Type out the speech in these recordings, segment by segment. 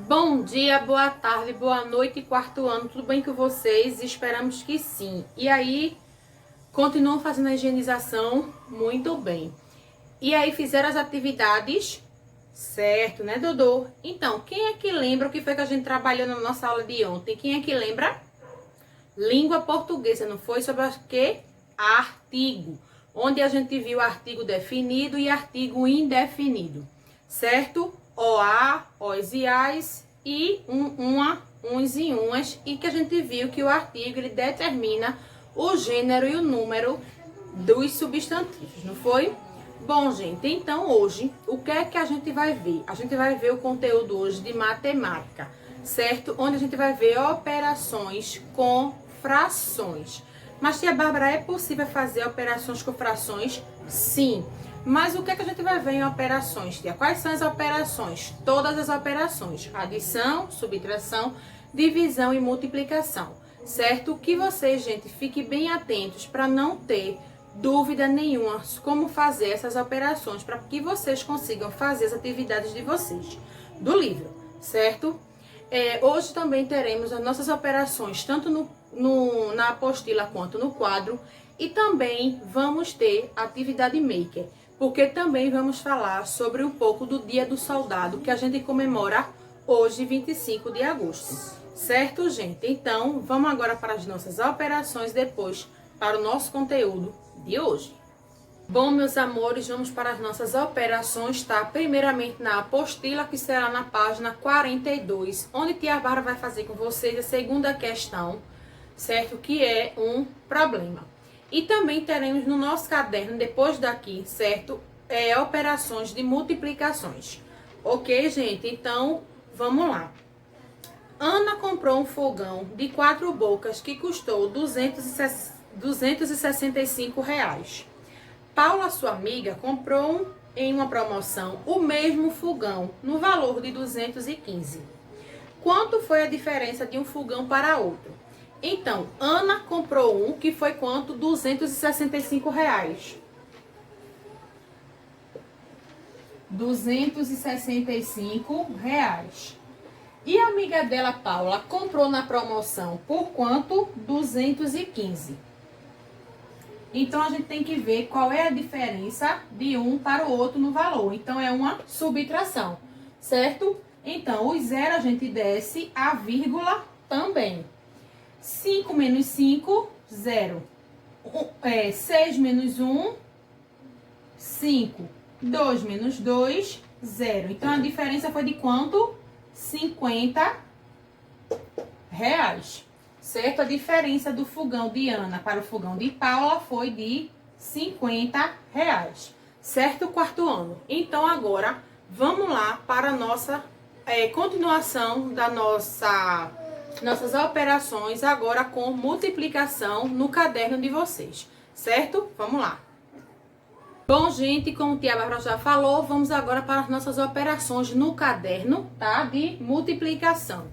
Bom dia, boa tarde, boa noite, quarto ano, tudo bem com vocês? Esperamos que sim. E aí, continuam fazendo a higienização? Muito bem. E aí, fizeram as atividades? Certo, né, Dodô? Então, quem é que lembra o que foi que a gente trabalhou na nossa aula de ontem? Quem é que lembra? Língua portuguesa, não foi? Sobre o que? Artigo. Onde a gente viu artigo definido e artigo indefinido, certo? OA, OS e AS e uma, uns e umas. E que a gente viu que o artigo, ele determina o gênero e o número dos substantivos, não foi? Bom, gente, então hoje, o que é que a gente vai ver? A gente vai ver o conteúdo hoje de matemática, certo? Onde a gente vai ver operações com frações. Mas, tia Bárbara, é possível fazer operações com frações? Sim. Mas o que é que a gente vai ver em operações, tia? Quais são as operações? Todas as operações. Adição, subtração, divisão e multiplicação. Certo? Que vocês, gente, fiquem bem atentos para não ter dúvida nenhuma como fazer essas operações, para que vocês consigam fazer as atividades de vocês do livro, certo? Hoje também teremos as nossas operações, tanto na apostila quanto no quadro, e também vamos ter atividade maker, porque também vamos falar sobre um pouco do Dia do Soldado, que a gente comemora hoje, 25 de agosto. Certo, gente? Então, vamos agora para as nossas operações, depois para o nosso conteúdo de hoje. Bom, meus amores, vamos para as nossas operações, tá? Primeiramente na apostila, que será na página 42, onde tia Bárbara vai fazer com vocês a segunda questão, certo? Que é um problema. E também teremos no nosso caderno, depois daqui, certo? Operações de multiplicações. Ok, gente? Então, vamos lá. Ana comprou um fogão de 4 bocas que custou R$265. Paula, sua amiga, comprou em uma promoção o mesmo fogão no valor de 215. Quanto foi a diferença de um fogão para outro? Então, Ana comprou um que foi quanto? R$265. R$265. E a amiga dela, Paula, comprou na promoção por quanto? 215. Então, a gente tem que ver qual é a diferença de um para o outro no valor. Então, é uma subtração, certo? Então, o zero a gente desce, a vírgula também. 5 menos 5, 0. 6 menos 1, 5. 2 menos 2, 0. Então, a diferença foi de quanto? R$50. Certo? A diferença do fogão de Ana para o fogão de Paula foi de R$50. Certo, quarto ano? Então, agora, vamos lá para a nossa continuação da nossas operações, agora com multiplicação no caderno de vocês. Certo? Vamos lá. Bom, gente, como tia Bárbara já falou, vamos agora para as nossas operações no caderno, tá? De multiplicação.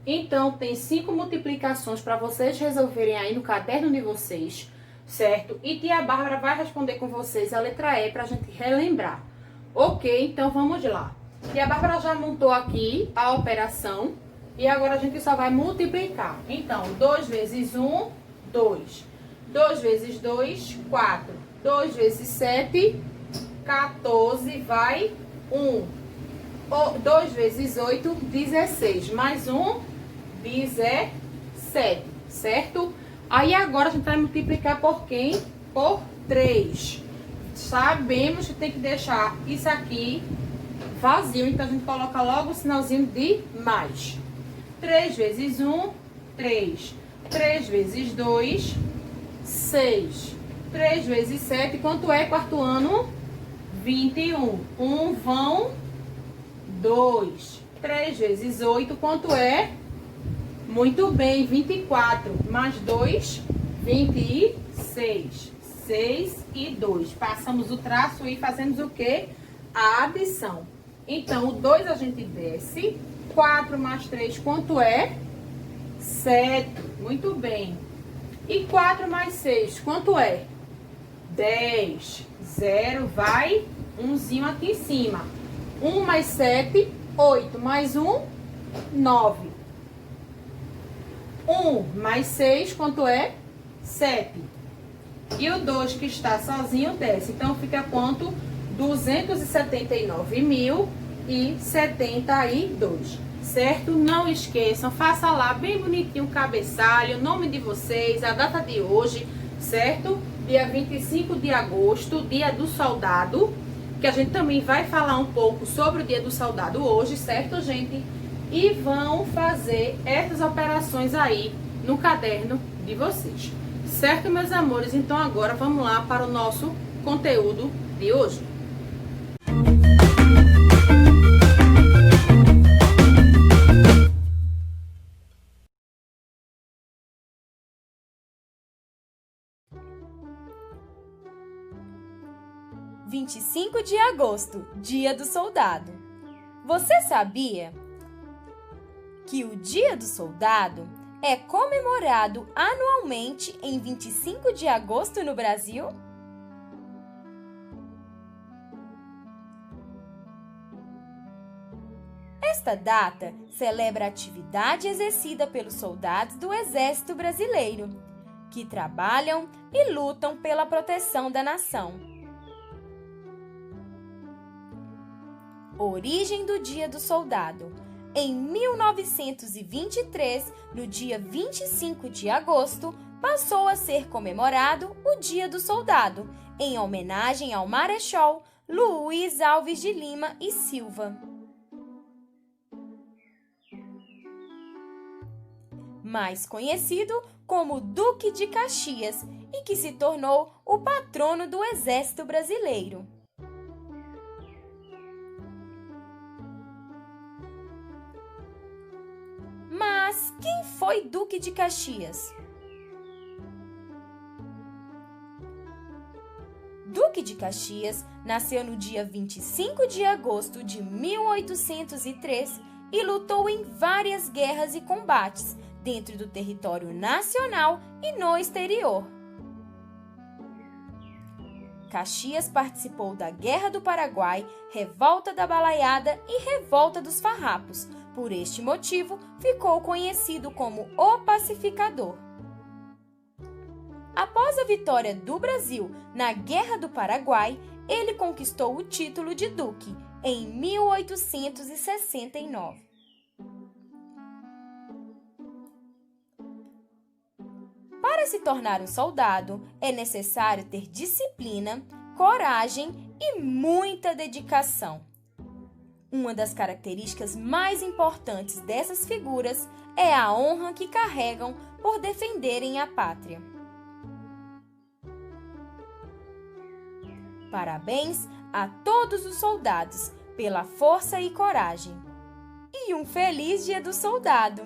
Então, tem 5 multiplicações para vocês resolverem aí no caderno de vocês, certo? E tia Bárbara vai responder com vocês a letra E para a gente relembrar. Ok, então vamos lá. Tia Bárbara já montou aqui a operação e agora a gente só vai multiplicar. Então, 2 vezes 1, 2. 2 vezes 2, 4. 2 vezes 7, 14, vai 1. 2 vezes 8, 16. Mais 1, 17, certo? Aí agora a gente vai multiplicar por quem? Por 3. Sabemos que tem que deixar isso aqui vazio, então a gente coloca logo o sinalzinho de mais. 3 vezes 1, 3. 3 vezes 2, 6. 3 vezes 7, quanto é, quarto ano? 21. 1 vão 2. 3 vezes 8, quanto é? Muito bem, 24. Mais 2, 26. 6 e 2. Passamos o traço e fazemos o quê? A adição. Então, o 2 a gente desce. 4 mais 3, quanto é? 7. Muito bem. E 4 mais 6, quanto é? 10. 0, vai umzinho aqui em cima. 1 mais 7, 8. Mais 1, 9. 1 mais 6, quanto é? 7. E o 2 que está sozinho desce. Então, fica quanto? 279.072. Certo? Não esqueçam, faça lá bem bonitinho o cabeçalho, o nome de vocês, a data de hoje, certo? Dia 25 de agosto, dia do soldado, que a gente também vai falar um pouco sobre o dia do soldado hoje, certo, gente? E vão fazer essas operações aí no caderno de vocês. Certo, meus amores? Então agora vamos lá para o nosso conteúdo de hoje. – 25 de agosto, Dia do Soldado. Você sabia que o Dia do Soldado é comemorado anualmente em 25 de agosto no Brasil? Esta data celebra a atividade exercida pelos soldados do Exército Brasileiro, que trabalham e lutam pela proteção da nação. Origem do Dia do Soldado. Em 1923, no dia 25 de agosto, passou a ser comemorado o Dia do Soldado, em homenagem ao Marechal Luiz Alves de Lima e Silva. Mais conhecido como Duque de Caxias, e que se tornou o patrono do Exército Brasileiro. Mas quem foi Duque de Caxias? Duque de Caxias nasceu no dia 25 de agosto de 1803 e lutou em várias guerras e combates dentro do território nacional e no exterior. Caxias participou da Guerra do Paraguai, Revolta da Balaiada e Revolta dos Farrapos. Por este motivo, ficou conhecido como o Pacificador. Após a vitória do Brasil na Guerra do Paraguai, ele conquistou o título de Duque em 1869. Para se tornar um soldado, é necessário ter disciplina, coragem e muita dedicação. Uma das características mais importantes dessas figuras é a honra que carregam por defenderem a pátria. Parabéns a todos os soldados pela força e coragem. E um feliz Dia do Soldado!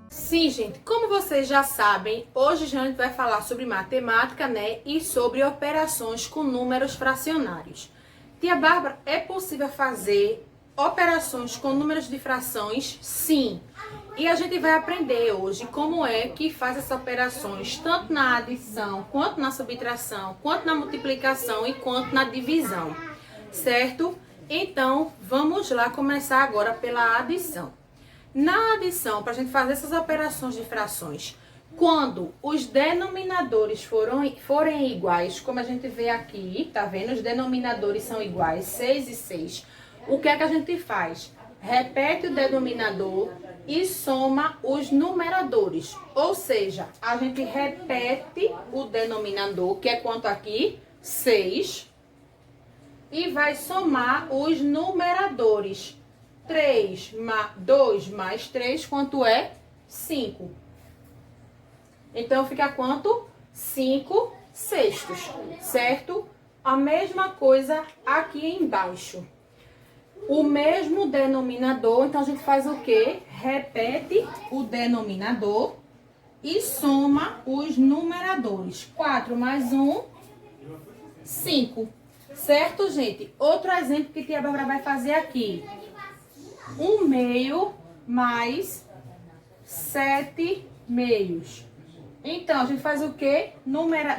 Sim, gente, como vocês já sabem, hoje a gente vai falar sobre matemática, né? E sobre operações com números fracionários. Tia Bárbara, é possível fazer operações com números de frações? Sim. E a gente vai aprender hoje como é que faz essas operações, tanto na adição, quanto na subtração, quanto na multiplicação e quanto na divisão, certo? Então, vamos lá começar agora pela adição. Na adição, para a gente fazer essas operações de frações, quando os denominadores forem iguais, como a gente vê aqui, tá vendo? Os denominadores são iguais, 6 e 6. O que é que a gente faz? Repete o denominador e soma os numeradores. Ou seja, a gente repete o denominador, que é quanto aqui? 6. E vai somar os numeradores. 2 mais 3, quanto é? 5. Então, fica quanto? 5 sextos, certo? A mesma coisa aqui embaixo. O mesmo denominador, então a gente faz o quê? Repete o denominador e soma os numeradores. 4 mais 1, 5. Certo, gente? Outro exemplo que a tia Bárbara vai fazer aqui. 1 meio mais 7 meios. Então, a gente faz o quê?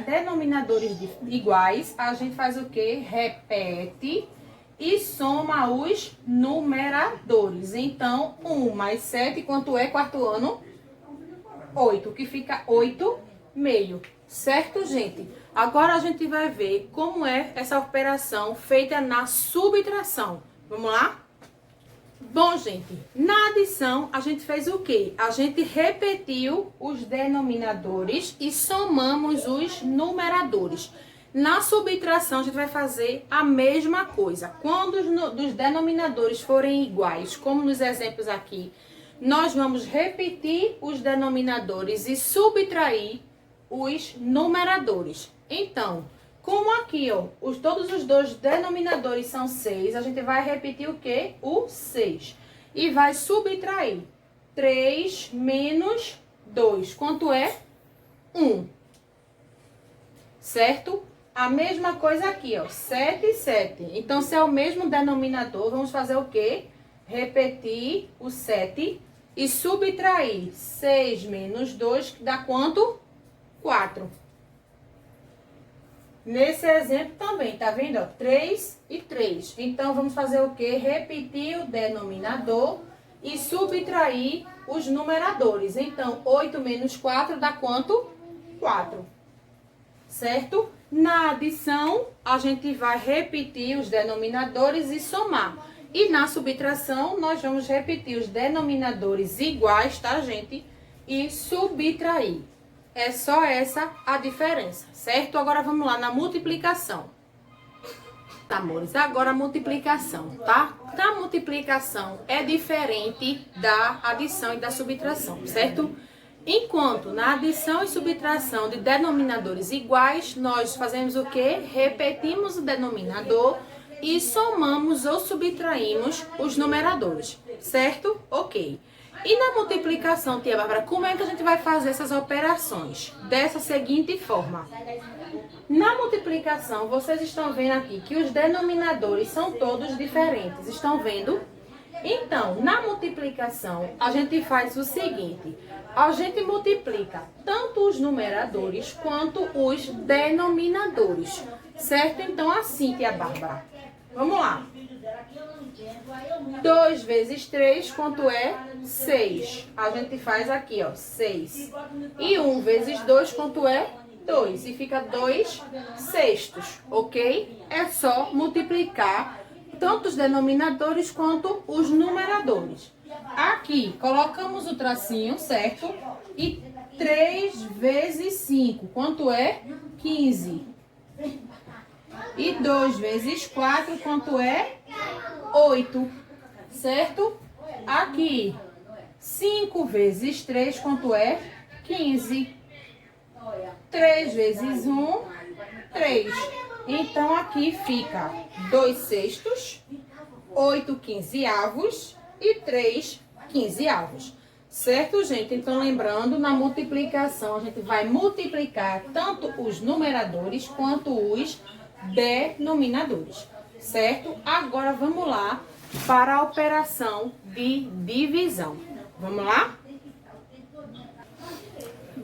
Denominadores iguais, a gente faz o quê? Repete e soma os numeradores. Então, 1 mais 7, quanto é quarto ano? 8, que fica 8 meio. Certo, gente? Agora a gente vai ver como é essa operação feita na subtração. Vamos lá? Bom, gente, na adição a gente fez o quê? A gente repetiu os denominadores e somamos os numeradores. Na subtração a gente vai fazer a mesma coisa. Quando os denominadores forem iguais, como nos exemplos aqui, nós vamos repetir os denominadores e subtrair os numeradores. Então, como aqui, ó, todos os dois denominadores são 6, a gente vai repetir o quê? O 6. E vai subtrair 3 menos 2. Quanto é? 1. Certo? A mesma coisa aqui, ó, 7 e 7. Então, se é o mesmo denominador, vamos fazer o quê? Repetir o 7 e subtrair 6 menos 2, que dá quanto? 4. Nesse exemplo também, tá vendo? Ó, 3 e 3. Então, vamos fazer o quê? Repetir o denominador e subtrair os numeradores. Então, 8 menos 4 dá quanto? 4. Certo? Na adição, a gente vai repetir os denominadores e somar. E na subtração, nós vamos repetir os denominadores iguais, tá, gente? E subtrair. É só essa a diferença, certo? Agora vamos lá na multiplicação. Tá, amores? Agora a multiplicação, tá? Na multiplicação é diferente da adição e da subtração, certo? Enquanto na adição e subtração de denominadores iguais, nós fazemos o quê? Repetimos o denominador e somamos ou subtraímos os numeradores, certo? Ok. E na multiplicação, tia Bárbara, como é que a gente vai fazer essas operações? Dessa seguinte forma. Na multiplicação, vocês estão vendo aqui que os denominadores são todos diferentes. Estão vendo? Então, na multiplicação, a gente faz o seguinte. A gente multiplica tanto os numeradores quanto os denominadores. Certo? Então, assim, tia Bárbara. Vamos lá. 2 vezes 3, quanto é? 6. A gente faz aqui, ó, 6. E 1 vezes 2, quanto é? 2. E fica 2 sextos, ok? É só multiplicar tanto os denominadores quanto os numeradores. Aqui, colocamos o tracinho, certo? E 3 vezes 5, quanto é? 15. E 2 vezes 4, quanto é? 8, certo? Aqui, 5 vezes 3, quanto é? 15. 3 vezes 1, 3. Então, aqui fica 2 sextos, 8 quinzeavos e 3 quinzeavos. Certo, gente? Então, lembrando, na multiplicação, a gente vai multiplicar tanto os numeradores quanto os denominadores. Certo? Agora, vamos lá para a operação de divisão. Vamos lá?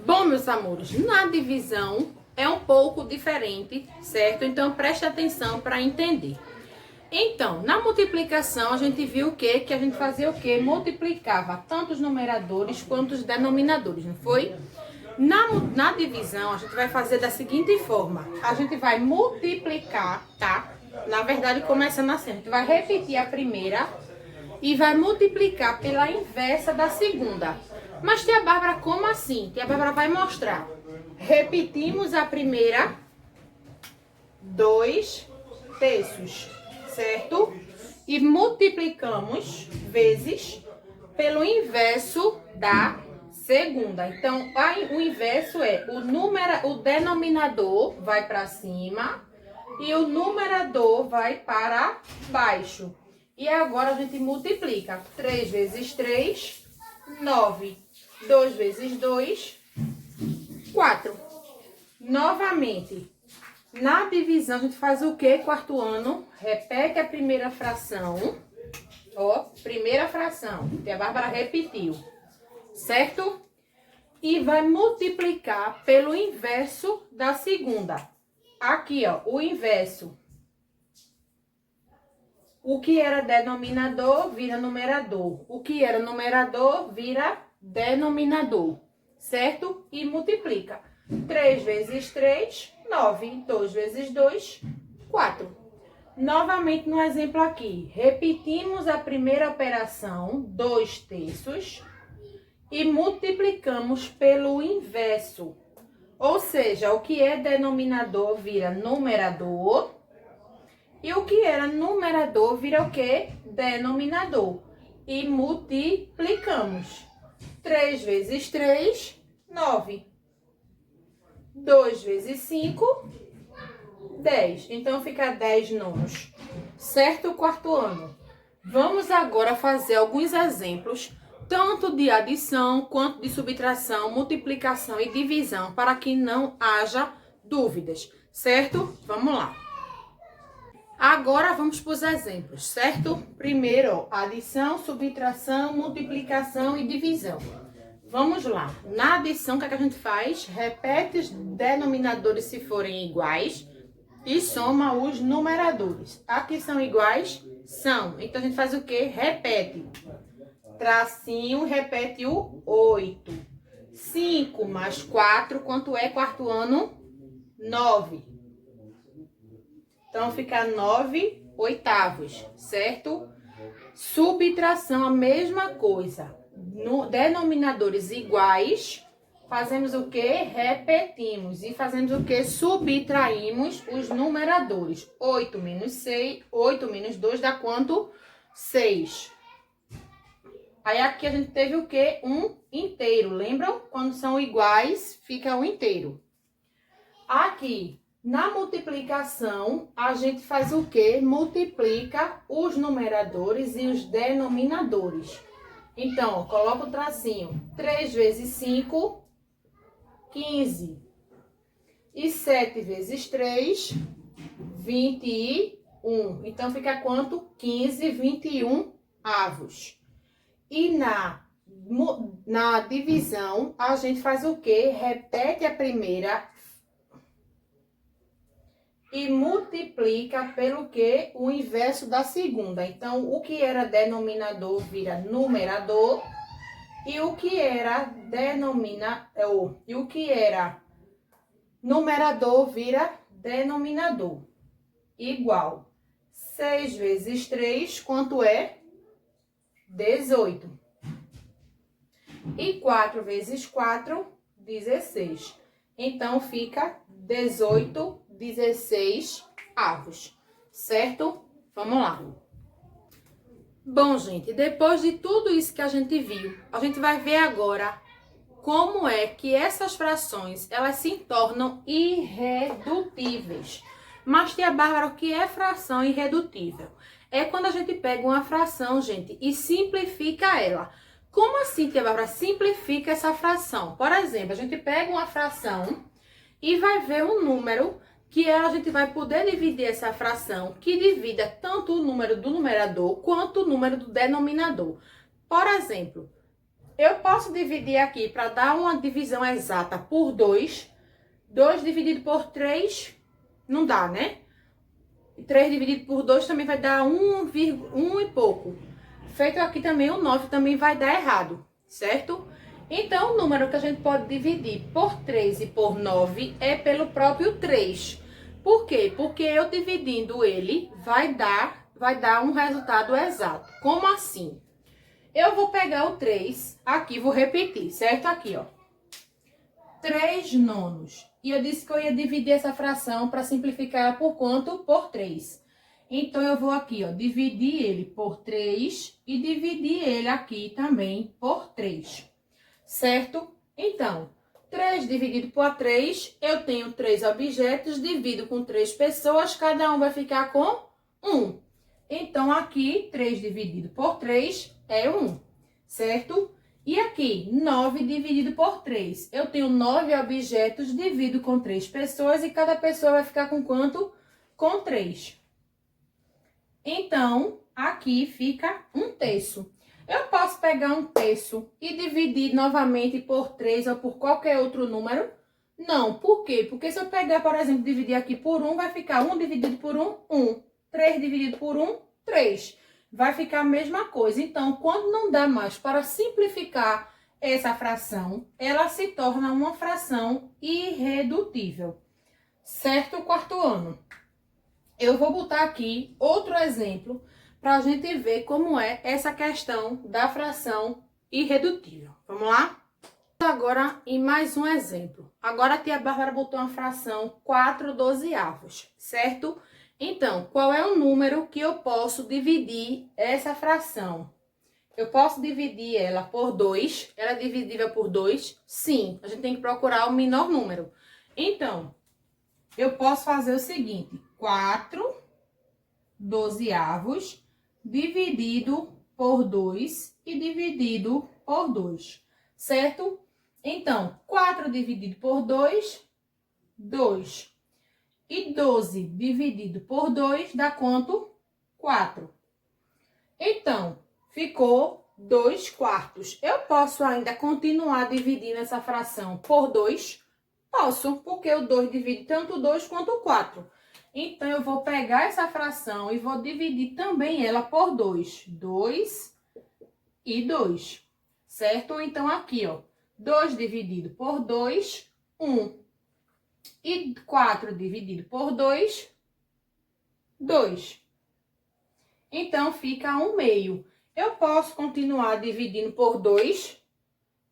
Bom, meus amores, na divisão é um pouco diferente, certo? Então, preste atenção para entender. Então, na multiplicação, a gente viu o quê? Que a gente fazia o quê? Multiplicava tanto os numeradores quanto os denominadores, não foi? Na divisão, a gente vai fazer da seguinte forma. A gente vai multiplicar, tá? Na verdade, começando assim, a gente vai repetir a primeira e vai multiplicar pela inversa da segunda. Mas, tia Bárbara, como assim? Tia Bárbara vai mostrar. Repetimos a primeira, 2 terços, certo? E multiplicamos vezes pelo inverso da segunda. Então, o inverso é o denominador vai para cima e o numerador vai para baixo. E agora a gente multiplica. 3 vezes 3, 9. 2 vezes 2, 4. Novamente, na divisão a gente faz o quê? Quarto ano, repete a primeira fração. Ó, primeira fração, que a Bárbara repetiu. Certo? E vai multiplicar pelo inverso da segunda. Aqui, ó, o inverso. O que era denominador vira numerador. O que era numerador vira denominador, certo? E multiplica. 3 vezes 3, 9. 2 vezes 2, 4. Novamente no exemplo aqui. Repetimos a primeira operação, 2 terços, e multiplicamos pelo inverso. Ou seja, o que é denominador vira numerador. E o que era numerador vira o quê? Denominador. E multiplicamos. 3 vezes 3, 9. 2 vezes 5, 10. Então, fica 10 nonos. Certo, quarto ano? Vamos agora fazer alguns exemplos, tanto de adição, quanto de subtração, multiplicação e divisão, para que não haja dúvidas. Certo? Vamos lá. Agora vamos para os exemplos, certo? Primeiro, adição, subtração, multiplicação e divisão. Vamos lá. Na adição, o que é que a gente faz? Repete os denominadores se forem iguais e soma os numeradores. Aqui são iguais? São. Então, a gente faz o quê? Repete. Tracinho, repete o 8. 5 mais 4, quanto é quarto ano? 9. Então, fica 9 oitavos, certo? Subtração, a mesma coisa. No denominadores iguais, fazemos o quê? Repetimos. E fazemos o quê? Subtraímos os numeradores. 8 menos 6, 8 menos 2 dá quanto? 6. Aí, aqui a gente teve o quê? Um inteiro. Lembram? Quando são iguais, fica um inteiro. Aqui. Na multiplicação, a gente faz o quê? Multiplica os numeradores e os denominadores. Então, ó, coloca o tracinho. 3 vezes 5, 15. E 7 vezes 3, 21. Então, fica quanto? 15, 21 avos. E na divisão, a gente faz o quê? Repete a primeira e multiplica pelo que? O inverso da segunda. Então, o que era denominador vira numerador. E o que era numerador vira denominador. Igual. 6 vezes 3, quanto é? 18. E 4 vezes 4, 16. Então, fica 18, 16 avos, certo? Vamos lá. Bom, gente, depois de tudo isso que a gente viu, a gente vai ver agora como é que essas frações, elas se tornam irredutíveis. Mas, tia Bárbara, o que é fração irredutível? É quando a gente pega uma fração, gente, e simplifica ela. Como assim, tia Bárbara, simplifica essa fração? Por exemplo, a gente pega uma fração e vai ver um número que a gente vai poder dividir essa fração, que divida tanto o número do numerador quanto o número do denominador. Por exemplo, eu posso dividir aqui para dar uma divisão exata por 2. 2 dividido por 3 não dá, né? 3 dividido por 2 também vai dar 1 e pouco. Feito aqui também o 9 também vai dar errado, certo? Então, o número que a gente pode dividir por 3 e por 9 é pelo próprio 3. Por quê? Porque eu dividindo ele vai dar um resultado exato. Como assim? Eu vou pegar o 3, aqui vou repetir, certo? Aqui, ó. 3 nonos. E eu disse que eu ia dividir essa fração para simplificar ela por quanto? Por 3. Então, eu vou aqui, ó, dividir ele por 3 e dividir ele aqui também por 3. Certo? Então, 3 dividido por 3, eu tenho 3 objetos, divido com 3 pessoas, cada um vai ficar com 1. Então, aqui, 3 dividido por 3 é 1, certo? E aqui, 9 dividido por 3. Eu tenho 9 objetos, divido com 3 pessoas e cada pessoa vai ficar com quanto? Com 3. Então, aqui fica 1 terço. Eu posso pegar 1 terço e dividir novamente por 3 ou por qualquer outro número? Não. Por quê? Porque se eu pegar, por exemplo, dividir aqui por 1, vai ficar 1 dividido por 1, 1. 3 dividido por 1, 3. Vai ficar a mesma coisa. Então, quando não dá mais para simplificar essa fração, ela se torna uma fração irredutível. Certo, quarto ano? Eu vou botar aqui outro exemplo para a gente ver como é essa questão da fração irredutível. Vamos lá? Agora, em mais um exemplo. Agora a tia Bárbara botou uma fração 4/12, certo? Então, qual é o número que eu posso dividir essa fração? Eu posso dividir ela por 2. Ela é dividível por 2? Sim, a gente tem que procurar o menor número. Então, eu posso fazer o seguinte: 4/12 dividido por 2 e dividido por 2, certo? Então, 4 dividido por 2, 2. E 12 dividido por 2 dá quanto? 4. Então, ficou 2/4. Eu posso ainda continuar dividindo essa fração por 2? Posso, porque o 2 divide tanto o 2 quanto o 4. Então, eu vou pegar essa fração e vou dividir também ela por 2. 2 e 2, certo? Então, aqui, ó, 2 dividido por 2, 1. E 4 dividido por 2, 2. Então, fica 1/2. Eu posso continuar dividindo por 2?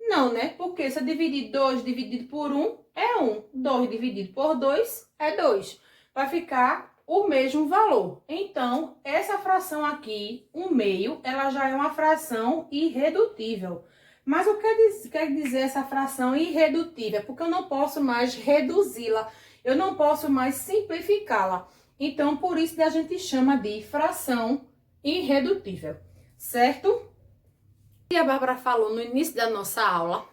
Não, né? Porque se eu dividir 2 dividido por 1, é 1. 2 dividido por 2 é 2. Vai ficar o mesmo valor. Então, essa fração aqui, 1/2, ela já é uma fração irredutível. Mas o que quer dizer essa fração irredutível? Porque eu não posso mais reduzi-la, eu não posso mais simplificá-la. Então, por isso a gente chama de fração irredutível, certo? E a Bárbara falou no início da nossa aula,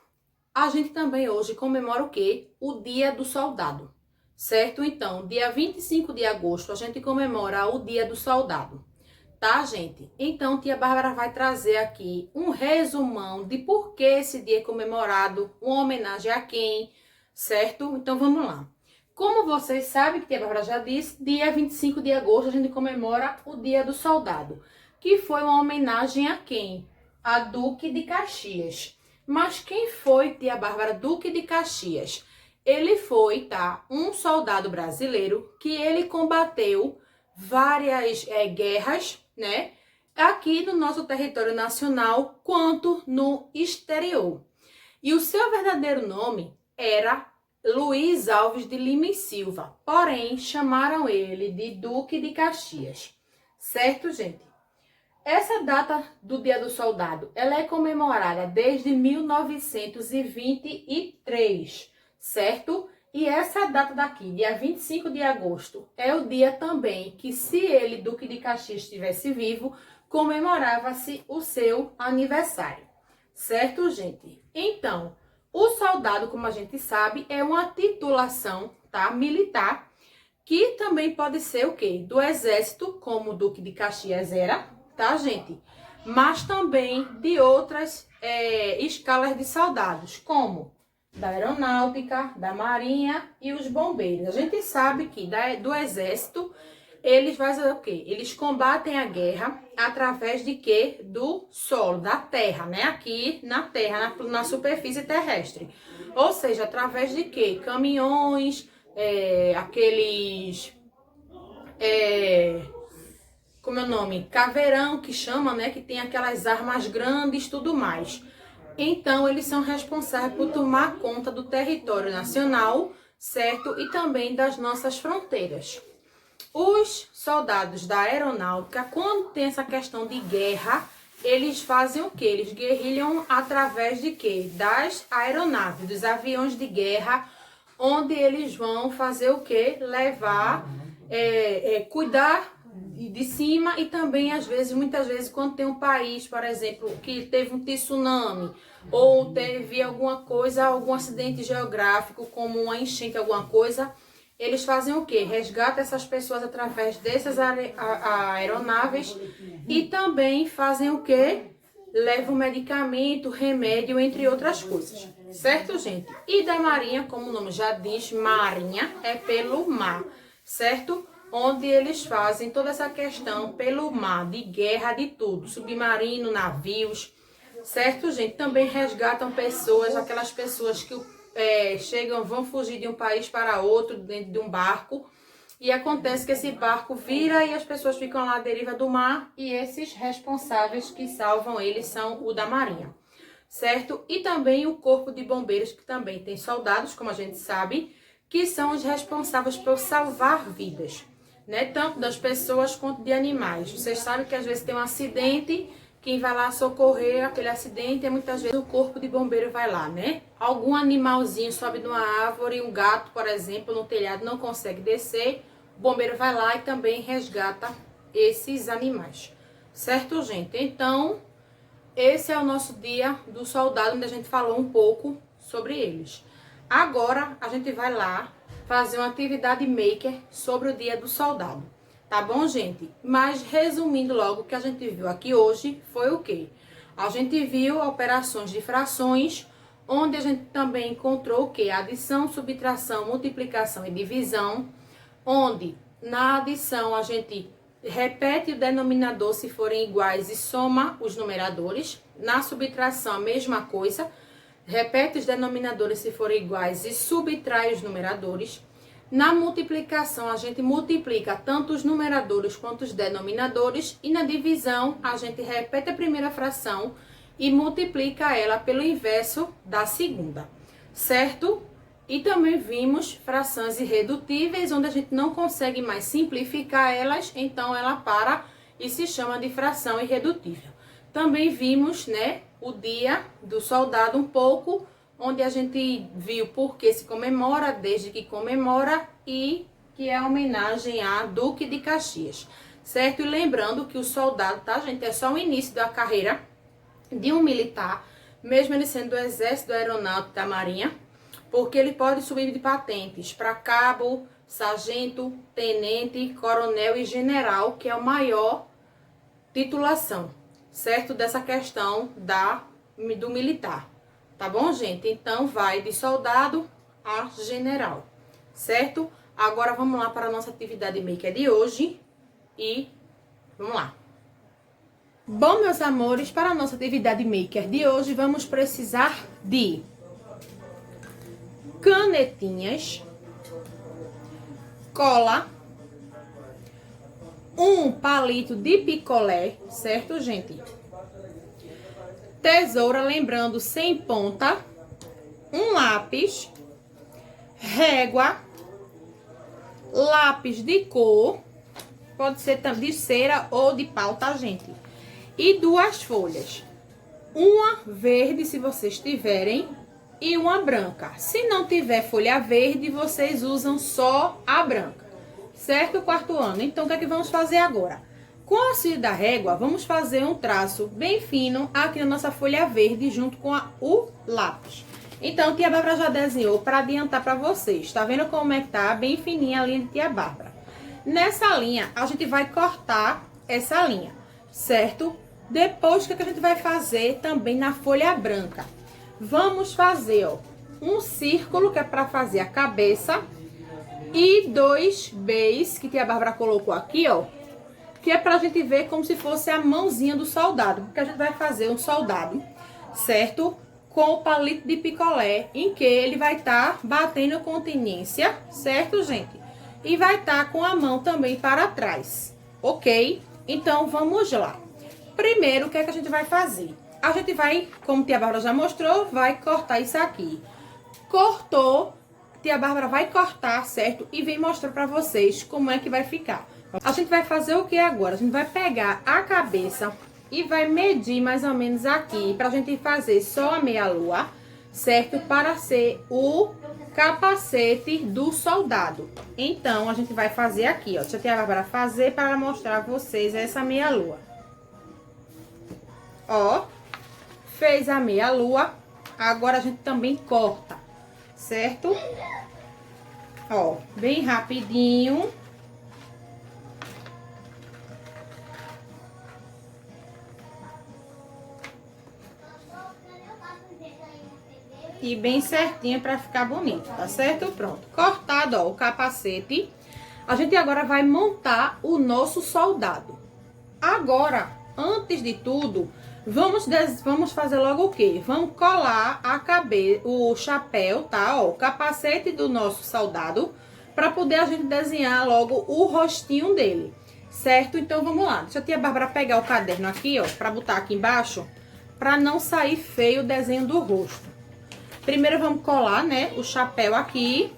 a gente também hoje comemora o quê? O Dia do Soldado, certo? Então, dia 25 de agosto, a gente comemora o Dia do Soldado. Tá, gente? Então, tia Bárbara vai trazer aqui um resumão de por que esse dia é comemorado, uma homenagem a quem, certo? Então, vamos lá. Como vocês sabem, que tia Bárbara já disse, dia 25 de agosto a gente comemora o Dia do Soldado, que foi uma homenagem a quem? A Duque de Caxias. Mas quem foi, tia Bárbara, Duque de Caxias? Ele foi, tá, um soldado brasileiro que ele combateu várias guerras, né, aqui no nosso território nacional, quanto no exterior. E o seu verdadeiro nome era Luiz Alves de Lima e Silva, porém chamaram ele de Duque de Caxias, certo, gente? Essa data do Dia do Soldado, ela é comemorada desde 1923, certo? E essa data daqui, dia 25 de agosto, é o dia também que, se ele, Duque de Caxias, estivesse vivo, comemorava-se o seu aniversário. Certo, gente? Então, o soldado, como a gente sabe, é uma titulação, tá, militar, que também pode ser o quê? Do exército, como o Duque de Caxias era, tá, gente? Mas também de outras escalas de soldados, como da aeronáutica, da marinha e os bombeiros. A gente sabe que do exército, eles fazem o quê? Eles combatem a guerra através de quê? Do solo, da terra, né? Aqui na terra, na superfície terrestre. Ou seja, através de quê? Caminhões, aqueles... como é o nome? Caveirão, que chama, né? Que tem aquelas armas grandes e tudo mais. Então, eles são responsáveis por tomar conta do território nacional, certo? E também das nossas fronteiras. Os soldados da aeronáutica, quando tem essa questão de guerra, eles fazem o quê? Eles guerrilham através de quê? Das aeronaves, dos aviões de guerra, onde eles vão fazer o quê? Levar, cuidar de cima e também, às vezes, muitas vezes, quando tem um país, por exemplo, que teve um tsunami ou teve alguma coisa, algum acidente geográfico, como uma enchente, alguma coisa, eles fazem o quê? Resgatam essas pessoas através dessas aeronaves e também fazem o quê? Levam medicamento, remédio, entre outras coisas. Certo, gente? E da marinha, como o nome já diz, marinha é pelo mar, certo? onde eles fazem toda essa questão pelo mar, de guerra, de tudo, submarino, navios, certo, gente? Também resgatam pessoas, aquelas pessoas que chegam, vão fugir de um país para outro dentro de um barco, e acontece que esse barco vira e as pessoas ficam lá à deriva do mar, e esses responsáveis que salvam eles são o da Marinha, certo? E também o Corpo de Bombeiros, que também tem soldados, como a gente sabe, que são os responsáveis por salvar vidas, né? Tanto das pessoas quanto de animais. Vocês sabem que às vezes tem um acidente, quem vai lá socorrer aquele acidente é muitas vezes o Corpo de Bombeiro vai lá, né? Algum animalzinho sobe de uma árvore, um gato, por exemplo, no telhado não consegue descer, o bombeiro vai lá e também resgata esses animais, certo, gente? Então, esse é o nosso dia do soldado, onde a gente falou um pouco sobre eles. Agora, a gente vai lá fazer uma atividade maker sobre o dia do soldado. Tá bom, gente? Mas, resumindo logo, o que a gente viu aqui hoje foi o quê? A gente viu operações de frações, onde a gente também encontrou o quê? Adição, subtração, multiplicação e divisão, onde na adição a gente repete o denominador se forem iguais e soma os numeradores. Na subtração, a mesma coisa. Repete os denominadores se forem iguais e subtrai os numeradores. Na multiplicação, a gente multiplica tanto os numeradores quanto os denominadores. E na divisão, a gente repete a primeira fração e multiplica ela pelo inverso da segunda, certo? E também vimos frações irredutíveis, onde a gente não consegue mais simplificar elas, então ela para e se chama de fração irredutível. Também vimos, né, o dia do soldado um pouco, onde a gente viu por que se comemora, desde que comemora, e que é homenagem a Duque de Caxias, certo? E lembrando que o soldado, tá, gente, é só o início da carreira de um militar, mesmo ele sendo do Exército, Aeronáutico, da Marinha, porque ele pode subir de patentes para cabo, sargento, tenente, coronel e general, que é o maior titulação, certo? Dessa questão do militar, tá bom, gente? Então, vai de soldado a general, certo? Agora, vamos lá para a nossa atividade maker de hoje e vamos lá. Bom, meus amores, para a nossa atividade maker de hoje, vamos precisar de canetinhas, cola, um palito de picolé, certo, gente? Tesoura, lembrando, sem ponta, um lápis, régua, lápis de cor, pode ser de cera ou de pau, tá, gente? E duas folhas, uma verde, se vocês tiverem, e uma branca. Se não tiver folha verde, vocês usam só a branca, certo? Quarto ano. Então, o que é que vamos fazer agora? Com o auxílio da régua, vamos fazer um traço bem fino aqui na nossa folha verde, junto com o lápis. Então, tia Bárbara já desenhou para adiantar para vocês. Tá vendo como é que tá? Bem fininha a linha de tia Bárbara. Nessa linha, a gente vai cortar essa linha, certo? Depois, o que é que a gente vai fazer também na folha branca? Vamos fazer, ó, um círculo, que é para fazer a cabeça, e dois Bs, que tia Bárbara colocou aqui, ó, que é pra gente ver como se fosse a mãozinha do soldado, porque a gente vai fazer um soldado, certo? Com o palito de picolé, em que ele vai estar batendo continência, certo, gente? E vai estar com a mão também para trás, ok? Então, vamos lá. Primeiro, o que é que a gente vai fazer? A gente vai, como tia Bárbara já mostrou, vai cortar isso aqui. Cortou, tia Bárbara vai cortar, certo? E vem mostrar pra vocês como é que vai ficar. A gente vai fazer o que agora? A gente vai pegar a cabeça e vai medir mais ou menos aqui, pra gente fazer só a meia-lua, certo? Para ser o capacete do soldado. Então, a gente vai fazer aqui, ó. Deixa a tia Bárbara fazer para mostrar a vocês essa meia-lua. Ó, fez a meia-lua, agora a gente também corta, certo? Ó, bem rapidinho. E bem certinho para ficar bonito, tá certo? Pronto. Cortado, ó, o capacete. A gente agora vai montar o nosso soldado. Agora, antes de tudo, vamos fazer logo o quê? Vamos colar a cabeça, o chapéu, tá? Ó, o capacete do nosso soldado, para poder a gente desenhar logo o rostinho dele, certo? Então, vamos lá. Deixa a tia Bárbara pegar o caderno aqui, ó, para botar aqui embaixo, para não sair feio o desenho do rosto. Primeiro, vamos colar, né, o chapéu aqui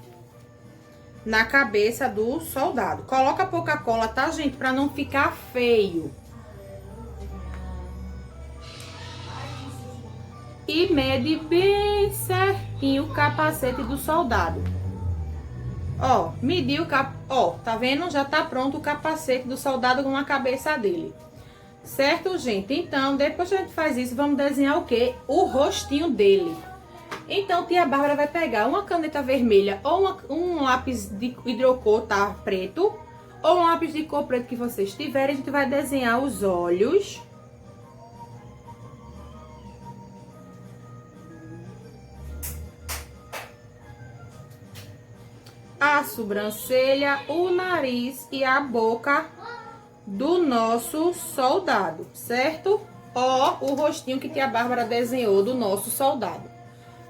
na cabeça do soldado. Coloca pouca cola, tá, gente? Pra não ficar feio. E mede bem certinho o capacete do soldado. Ó, mediu o ó, tá vendo? Já tá pronto o capacete do soldado com a cabeça dele. Certo, gente? Então, depois que a gente faz isso, vamos desenhar o quê? O rostinho dele. Então, tia Bárbara vai pegar uma caneta vermelha ou um lápis de hidrocor, tá? Preto. Ou um lápis de cor preto que vocês tiverem. A gente vai desenhar os olhos. A sobrancelha, o nariz e a boca do nosso soldado, certo? Ó, o rostinho que tia Bárbara desenhou do nosso soldado.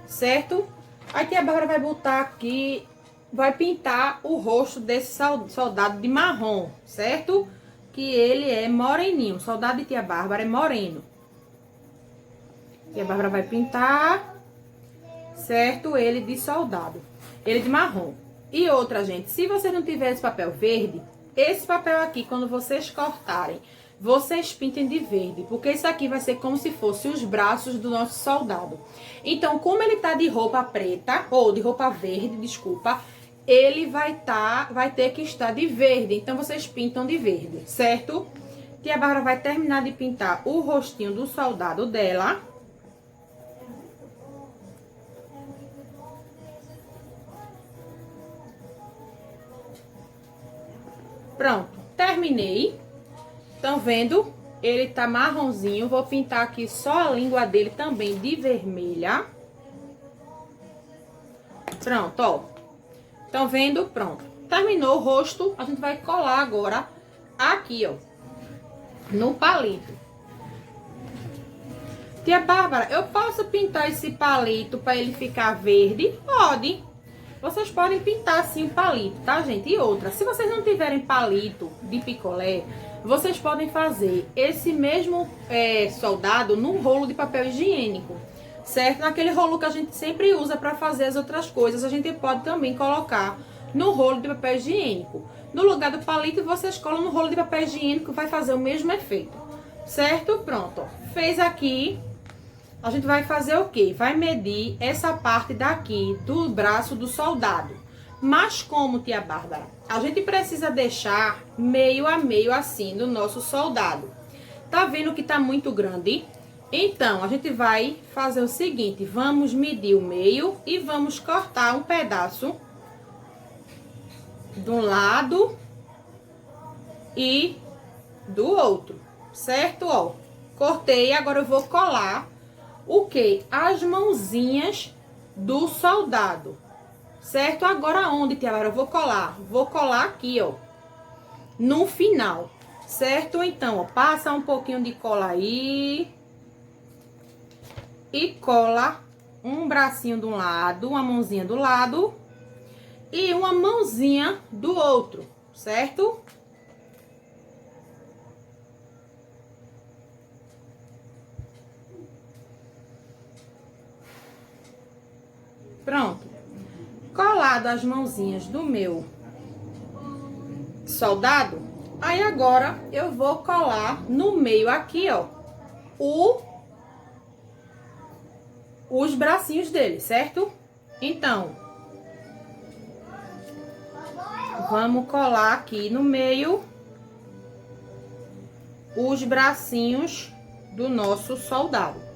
Certo? Aí tia Bárbara vai botar aqui, vai pintar o rosto desse soldado de marrom, certo? Que ele é moreninho, o soldado de tia Bárbara é moreno. Tia Bárbara vai pintar, certo? Ele de soldado, ele de marrom. E outra, gente, se você não tiver esse papel verde, esse papel aqui, quando vocês cortarem, vocês pintem de verde, porque isso aqui vai ser como se fosse os braços do nosso soldado. Então, como ele tá de roupa preta, ou de roupa verde, desculpa, ele vai ter que estar de verde. Então, vocês pintam de verde, certo? Tia Bárbara vai terminar de pintar o rostinho do soldado dela. Pronto, terminei. Estão vendo? Ele tá marronzinho. Vou pintar aqui só a língua dele também de vermelha. Pronto, ó. Estão vendo? Pronto. Terminou o rosto. A gente vai colar agora aqui, ó. No palito. Tia Bárbara, eu posso pintar esse palito para ele ficar verde? Pode. Vocês podem pintar assim o palito, tá, gente? E outra, se vocês não tiverem palito de picolé, vocês podem fazer esse mesmo soldado num rolo de papel higiênico, certo? Naquele rolo que a gente sempre usa para fazer as outras coisas, a gente pode também colocar no rolo de papel higiênico. No lugar do palito, vocês colam no rolo de papel higiênico, vai fazer o mesmo efeito, certo? Pronto, ó. Fez aqui. A gente vai fazer o quê? Vai medir essa parte daqui do braço do soldado. Mas como, tia Bárbara, a gente precisa deixar meio a meio assim do nosso soldado. Tá vendo que tá muito grande? Então, a gente vai fazer o seguinte, vamos medir o meio e vamos cortar um pedaço de um lado e do outro, certo? Ó, cortei, agora eu vou colar o que? As mãozinhas do soldado, certo? Agora onde, tia Bárbara? Eu vou colar? Vou colar aqui, ó, no final, certo? Então, ó, passa um pouquinho de cola aí e cola um bracinho de um lado, uma mãozinha do lado e uma mãozinha do outro, certo? Pronto. Colado as mãozinhas do meu soldado, aí agora eu vou colar no meio aqui, ó, os bracinhos dele, certo? Então, vamos colar aqui no meio os bracinhos do nosso soldado.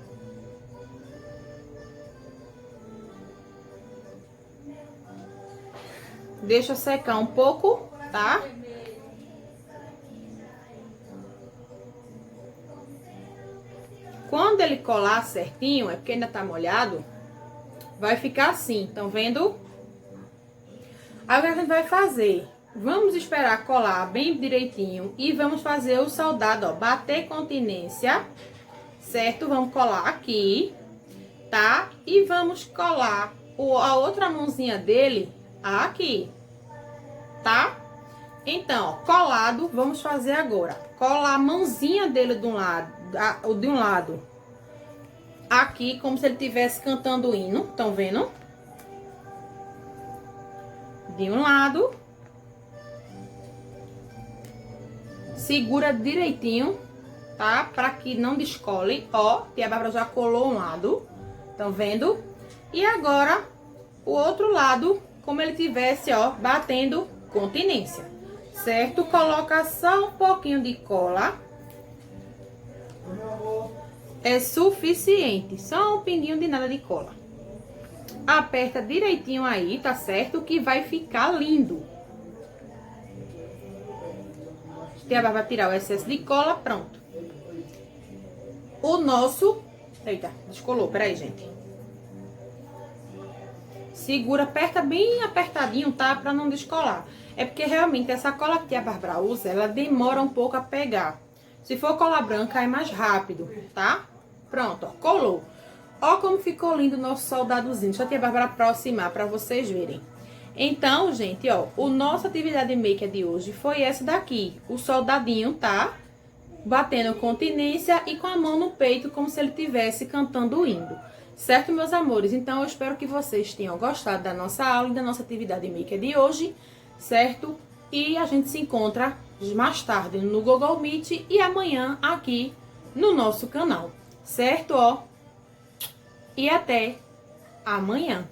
Deixa secar um pouco, tá? Quando ele colar certinho, é porque ainda tá molhado, vai ficar assim, estão vendo? Aí o que a gente vai fazer? Vamos esperar colar bem direitinho e vamos fazer o soldado, ó, bater continência, certo? Vamos colar aqui, tá? E vamos colar a outra mãozinha dele aqui, tá? Então, ó, colado, vamos fazer agora. Colar a mãozinha dele de um lado, aqui, como se ele estivesse cantando o hino, estão vendo? De um lado. Segura direitinho, tá? Pra que não descole. Ó, tia Bárbara já colou um lado. Estão vendo? E agora, o outro lado, como ele tivesse, ó, batendo continência. Certo? Coloca só um pouquinho de cola. É suficiente. Só um pinguinho de nada de cola. Aperta direitinho aí, tá certo? Que vai ficar lindo. Tia Bárbara vai tirar o excesso de cola, pronto. O nosso... Eita, descolou, peraí, gente. Segura, aperta bem apertadinho, tá? Pra não descolar. É porque realmente essa cola que a Bárbara usa, ela demora um pouco a pegar. Se for cola branca, é mais rápido, tá? Pronto, ó, colou. Ó como ficou lindo o nosso soldadozinho. Deixa a tia Bárbara aproximar pra vocês verem. Então, gente, ó, a nossa atividade maker de hoje foi essa daqui. O soldadinho, tá? Batendo continência e com a mão no peito, como se ele estivesse cantando o hino. Certo, meus amores? Então, eu espero que vocês tenham gostado da nossa aula e da nossa atividade maker de hoje, certo? E a gente se encontra mais tarde no Google Meet e amanhã aqui no nosso canal, certo? Ó, e até amanhã.